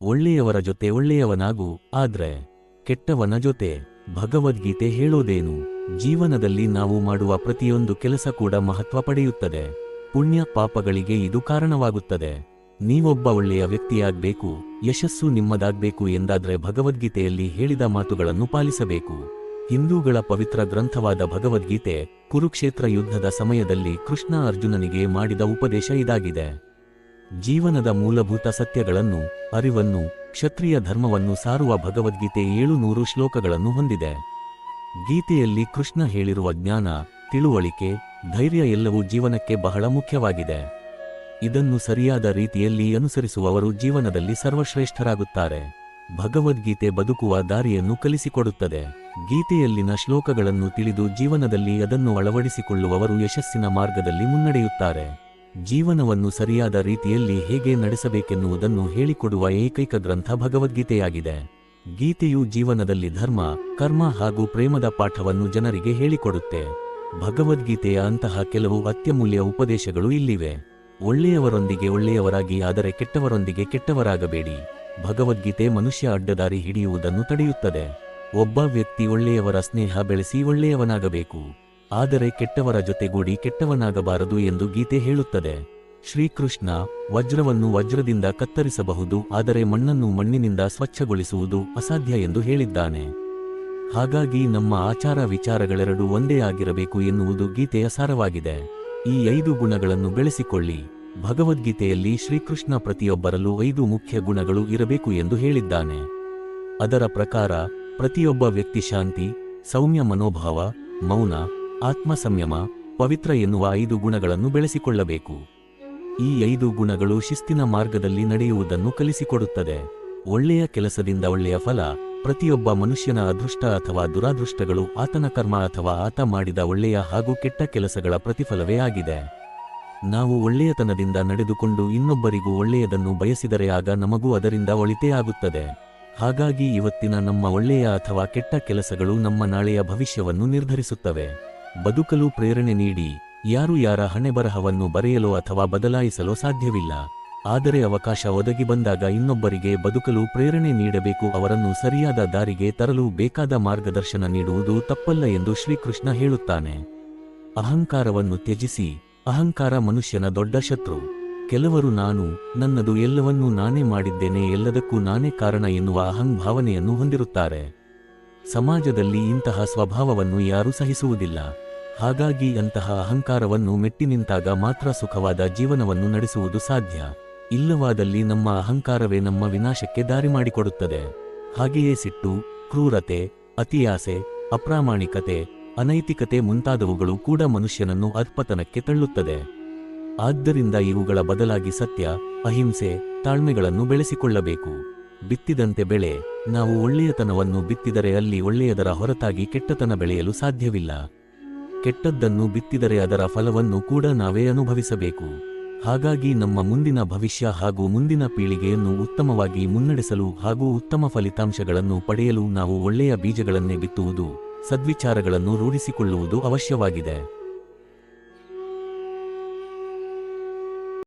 ಒಳ್ಳೆಯವರ ಜೊತೆ ಒಳ್ಳೆಯವನಾಗು, ಆದ್ರೆ ಕೆಟ್ಟವನ ಜೊತೆ. ಭಗವದ್ಗೀತೆ ಹೇಳೋದೇನು? ಜೀವನದಲ್ಲಿ ನಾವು ಮಾಡುವ ಪ್ರತಿಯೊಂದು ಕೆಲಸ ಕೂಡ ಮಹತ್ವ ಪಡೆಯುತ್ತದೆ. ಪುಣ್ಯ ಪಾಪಗಳಿಗೆ ಇದು ಕಾರಣವಾಗುತ್ತದೆ. ನೀವೊಬ್ಬ ಒಳ್ಳೆಯ ವ್ಯಕ್ತಿಯಾಗಬೇಕು, ಯಶಸ್ಸು ನಿಮ್ಮದಾಗಬೇಕು ಎಂದಾದ್ರೆ ಭಗವದ್ಗೀತೆಯಲ್ಲಿ ಹೇಳಿದ ಮಾತುಗಳನ್ನು ಪಾಲಿಸಬೇಕು. ಹಿಂದೂಗಳ ಪವಿತ್ರ ಗ್ರಂಥವಾದ ಭಗವದ್ಗೀತೆ ಕುರುಕ್ಷೇತ್ರ ಯುದ್ಧದ ಸಮಯದಲ್ಲಿ ಕೃಷ್ಣ ಅರ್ಜುನನಿಗೆ ಮಾಡಿದ ಉಪದೇಶ ಇದಾಗಿದೆ. ಜೀವನದ ಮೂಲಭೂತ ಸತ್ಯಗಳನ್ನು, ಅರಿವನ್ನು, ಕ್ಷತ್ರಿಯ ಧರ್ಮವನ್ನು ಸಾರುವ ಭಗವದ್ಗೀತೆ 700 ಶ್ಲೋಕಗಳನ್ನು ಹೊಂದಿದೆ. ಗೀತೆಯಲ್ಲಿ ಕೃಷ್ಣ ಹೇಳಿರುವ ಜ್ಞಾನ, ತಿಳುವಳಿಕೆ, ಧೈರ್ಯ ಎಲ್ಲವೂ ಜೀವನಕ್ಕೆ ಬಹಳ ಮುಖ್ಯವಾಗಿದೆ. ಇದನ್ನು ಸರಿಯಾದ ರೀತಿಯಲ್ಲಿ ಅನುಸರಿಸುವವರು ಜೀವನದಲ್ಲಿ ಸರ್ವಶ್ರೇಷ್ಠರಾಗುತ್ತಾರೆ. ಭಗವದ್ಗೀತೆ ಬದುಕುವ ದಾರಿಯನ್ನು ಕಲಿಸಿಕೊಡುತ್ತದೆ. ಗೀತೆಯಲ್ಲಿನ ಶ್ಲೋಕಗಳನ್ನು ತಿಳಿದು ಜೀವನದಲ್ಲಿ ಅದನ್ನು ಅಳವಡಿಸಿಕೊಳ್ಳುವವರು ಯಶಸ್ಸಿನ ಮಾರ್ಗದಲ್ಲಿ ಮುನ್ನಡೆಯುತ್ತಾರೆ. ಜೀವನವನ್ನು ಸರಿಯಾದ ರೀತಿಯಲ್ಲಿ ಹೇಗೆ ನಡೆಸಬೇಕೆನ್ನುವುದನ್ನು ಹೇಳಿಕೊಡುವ ಏಕೈಕ ಗ್ರಂಥ ಭಗವದ್ಗೀತೆಯಾಗಿದೆ. ಗೀತೆಯು ಜೀವನದಲ್ಲಿ ಧರ್ಮ, ಕರ್ಮ ಹಾಗೂ ಪ್ರೇಮದ ಪಾಠವನ್ನು ಜನರಿಗೆ ಹೇಳಿಕೊಡುತ್ತೆ. ಭಗವದ್ಗೀತೆಯ ಅಂತಹ ಕೆಲವು ಅತ್ಯಮೂಲ್ಯ ಉಪದೇಶಗಳು ಇಲ್ಲಿವೆ. ಒಳ್ಳೆಯವರೊಂದಿಗೆ ಒಳ್ಳೆಯವರಾಗಿ, ಆದರೆ ಕೆಟ್ಟವರೊಂದಿಗೆ ಕೆಟ್ಟವರಾಗಬೇಡಿ. ಭಗವದ್ಗೀತೆ ಮನುಷ್ಯ ಅಡ್ಡದಾರಿ ಹಿಡಿಯುವುದನ್ನು ತಡೆಯುತ್ತದೆ. ಒಬ್ಬ ವ್ಯಕ್ತಿ ಒಳ್ಳೆಯವರ ಸ್ನೇಹ ಬೆಳೆಸಿ ಒಳ್ಳೆಯವನಾಗಬೇಕು, ಆದರೆ ಕೆಟ್ಟವರ ಜೊತೆಗೂಡಿ ಕೆಟ್ಟವನಾಗಬಾರದು ಎಂದು ಗೀತೆ ಹೇಳುತ್ತದೆ. ಶ್ರೀಕೃಷ್ಣ ವಜ್ರವನ್ನು ವಜ್ರದಿಂದ ಕತ್ತರಿಸಬಹುದು, ಆದರೆ ಮಣ್ಣನ್ನು ಮಣ್ಣಿನಿಂದ ಸ್ವಚ್ಛಗೊಳಿಸುವುದು ಅಸಾಧ್ಯ ಎಂದು ಹೇಳಿದ್ದಾನೆ. ಹಾಗಾಗಿ ನಮ್ಮ ಆಚಾರ ವಿಚಾರಗಳೆರಡೂ ಒಂದೇ ಆಗಿರಬೇಕು ಎನ್ನುವುದು ಗೀತೆಯ ಸಾರವಾಗಿದೆ. ಈ 5 ಗುಣಗಳನ್ನು ಬೆಳೆಸಿಕೊಳ್ಳಿ. ಭಗವದ್ಗೀತೆಯಲ್ಲಿ ಶ್ರೀಕೃಷ್ಣ ಪ್ರತಿಯೊಬ್ಬರಲ್ಲೂ 5 ಮುಖ್ಯ ಗುಣಗಳು ಇರಬೇಕು ಎಂದು ಹೇಳಿದ್ದಾನೆ. ಅದರ ಪ್ರಕಾರ ಪ್ರತಿಯೊಬ್ಬ ವ್ಯಕ್ತಿ ಶಾಂತಿ, ಸೌಮ್ಯ ಮನೋಭಾವ, ಮೌನ, ಆತ್ಮ ಸಂಯಮ, ಪವಿತ್ರ ಎನ್ನುವ 5 ಗುಣಗಳನ್ನು ಬೆಳೆಸಿಕೊಳ್ಳಬೇಕು. ಈ 5 ಗುಣಗಳು ಶಿಸ್ತಿನ ಮಾರ್ಗದಲ್ಲಿ ನಡೆಯುವುದನ್ನು ಕಲಿಸಿಕೊಡುತ್ತದೆ. ಒಳ್ಳೆಯ ಕೆಲಸದಿಂದ ಒಳ್ಳೆಯ ಫಲ. ಪ್ರತಿಯೊಬ್ಬ ಮನುಷ್ಯನ ಅದೃಷ್ಟ ಅಥವಾ ದುರಾದೃಷ್ಟಗಳು ಆತನ ಕರ್ಮ ಅಥವಾ ಆತ ಮಾಡಿದ ಒಳ್ಳೆಯ ಹಾಗೂ ಕೆಟ್ಟ ಕೆಲಸಗಳ ಪ್ರತಿಫಲವೇ ಆಗಿದೆ. ನಾವು ಒಳ್ಳೆಯತನದಿಂದ ನಡೆದುಕೊಂಡು ಇನ್ನೊಬ್ಬರಿಗೂ ಒಳ್ಳೆಯದನ್ನು ಬಯಸಿದರೆ ಆಗ ನಮಗೂ ಅದರಿಂದ ಒಳಿತೇ ಆಗುತ್ತದೆ. ಹಾಗಾಗಿ ಇವತ್ತಿನ ನಮ್ಮ ಒಳ್ಳೆಯ ಅಥವಾ ಕೆಟ್ಟ ಕೆಲಸಗಳು ನಮ್ಮ ನಾಳೆಯ ಭವಿಷ್ಯವನ್ನು ನಿರ್ಧರಿಸುತ್ತವೆ. ಬದುಕಲು ಪ್ರೇರಣೆ ನೀಡಿ. ಯಾರು ಯಾರ ಹಣೆಬರಹವನ್ನು ಬರೆಯಲು ಅಥವಾ ಬದಲಾಯಿಸಲು ಸಾಧ್ಯವಿಲ್ಲ. ಆದರೆ ಅವಕಾಶ ಒದಗಿ ಬಂದಾಗ ಇನ್ನೊಬ್ಬರಿಗೆ ಬದುಕಲು ಪ್ರೇರಣೆ ನೀಡಬೇಕು, ಅವರನ್ನು ಸರಿಯಾದ ದಾರಿಗೆ ತರಲು ಬೇಕಾದ ಮಾರ್ಗದರ್ಶನ ನೀಡುವುದು ತಪ್ಪಲ್ಲ ಎಂದು ಶ್ರೀಕೃಷ್ಣ ಹೇಳುತ್ತಾನೆ. ಅಹಂಕಾರವನ್ನು ತ್ಯಜಿಸಿ. ಅಹಂಕಾರ ಮನುಷ್ಯನ ದೊಡ್ಡ ಶತ್ರು. ಕೆಲವರು ನಾನು, ನನ್ನದು, ಎಲ್ಲವನ್ನೂ ನಾನೇ ಮಾಡಿದ್ದೇನೆ, ಎಲ್ಲದಕ್ಕೂ ನಾನೇ ಕಾರಣ ಎನ್ನುವ ಅಹಂಭಾವನೆಯನ್ನು ಹೊಂದಿರುತ್ತಾರೆ. ಸಮಾಜದಲ್ಲಿ ಇಂತಹ ಸ್ವಭಾವವನ್ನು ಯಾರೂ ಸಹಿಸುವುದಿಲ್ಲ. ಹಾಗಾಗಿ ಅಂತಹ ಅಹಂಕಾರವನ್ನು ಮೆಟ್ಟಿ ನಿಂತಾಗ ಮಾತ್ರ ಸುಖವಾದ ಜೀವನವನ್ನು ನಡೆಸುವುದು ಸಾಧ್ಯ. ಇಲ್ಲವಾದಲ್ಲಿ ನಮ್ಮ ಅಹಂಕಾರವೇ ನಮ್ಮ ವಿನಾಶಕ್ಕೆ ದಾರಿ ಮಾಡಿಕೊಡುತ್ತದೆ. ಹಾಗೆಯೇ ಸಿಟ್ಟು, ಕ್ರೂರತೆ, ಅತಿಯಾಸೆ, ಅಪ್ರಾಮಾಣಿಕತೆ, ಅನೈತಿಕತೆ ಮುಂತಾದವುಗಳು ಕೂಡ ಮನುಷ್ಯನನ್ನು ಅಧಪತನಕ್ಕೆ ತಳ್ಳುತ್ತದೆ. ಆದ್ದರಿಂದ ಇವುಗಳ ಬದಲಾಗಿ ಸತ್ಯ, ಅಹಿಂಸೆ, ತಾಳ್ಮೆಗಳನ್ನು ಬೆಳೆಸಿಕೊಳ್ಳಬೇಕು. ಬಿತ್ತಿದಂತೆ ಬೆಳೆ. ನಾವು ಒಳ್ಳೆಯತನವನ್ನು ಬಿತ್ತಿದರೆ ಅಲ್ಲಿ ಒಳ್ಳೆಯದರ ಹೊರತಾಗಿ ಕೆಟ್ಟತನ ಬೆಳೆಯಲು ಸಾಧ್ಯವಿಲ್ಲ. ಕೆಟ್ಟದ್ದನ್ನು ಬಿತ್ತಿದರೆ ಅದರ ಫಲವನ್ನು ಕೂಡ ನಾವೇ ಅನುಭವಿಸಬೇಕು. ಹಾಗಾಗಿ ನಮ್ಮ ಮುಂದಿನ ಭವಿಷ್ಯ ಹಾಗೂ ಮುಂದಿನ ಪೀಳಿಗೆಯನ್ನು ಉತ್ತಮವಾಗಿ ಮುನ್ನಡೆಸಲು ಹಾಗೂ ಉತ್ತಮ ಫಲಿತಾಂಶಗಳನ್ನು ಪಡೆಯಲು ನಾವು ಒಳ್ಳೆಯ ಬೀಜಗಳನ್ನೇ ಬಿತ್ತುವುದು, ಸದ್ವಿಚಾರಗಳನ್ನು ರೂಢಿಸಿಕೊಳ್ಳುವುದು ಅವಶ್ಯವಾಗಿದೆ.